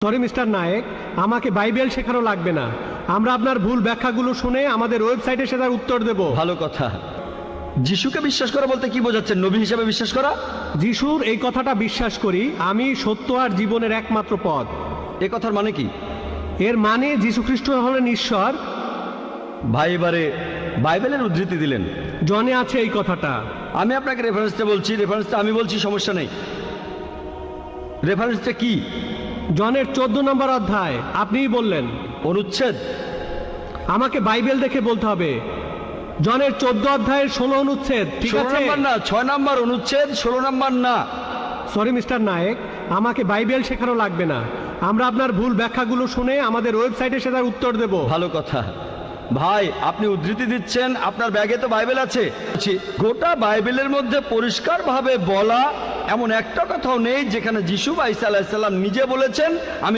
Sorry mister Naik, আমাকে Bible শেখানো লাগবে না। আমরা আপনার ভুল ব্যাখ্যাগুলো শুনে আমাদের ওয়েবসাইটে সেটার উত্তর দেব। ভালো কথা। যিশুকে বিশ্বাস করা বলতে কি বোঝাচ্ছেন? নবী হিসাবে বিশ্বাস করা? যিশুর এই কথাটা বিশ্বাস করি, আমি সত্য আর জীবনের একমাত্র পথ। এ কথার মানে কি? এর মানে যীশু খ্রিস্ট হলেন ঈশ্বর। ভাই এবারে বাইবেলের উদ্ধৃতি দিলেন। জনে আছে এই কথাটা। আমি আপনাকে রেফারেন্সটা বলছি, রেফারেন্সটা আমি বলছি, সমস্যা নেই। রেফারেন্সটা কি? জনের 14 নম্বর অধ্যায়। আপনিই বললেন। অনুচ্ছেদ? আমাকে বাইবেল দেখে বলতে হবে। জনের 14 অধ্যায়ের 16 অনুচ্ছেদ। ঠিক 16 আছে? নম্বর না, 6 নম্বর অনুচ্ছেদ, 16 নম্বর না। সরি মিস্টার নায়েক, আমাকে বাইবেল শেখানো লাগবে না। আমরা আপনার ভুল ব্যাখ্যাগুলো শুনে আমাদের ওয়েবসাইটে সেটার উত্তর দেব। ভালো কথা। ভাই আপনি উদ্ধৃতি দিচ্ছেন, আপনার ব্যাগে তো বাইবেল আছে। গোটা বাইবেলের মধ্যে পরিষ্কারভাবে বলা এমন একটা কথাও নেই যেখানে যিশু বা ঈসা আলাইহিস সালাম নিজে বলেছেন আমি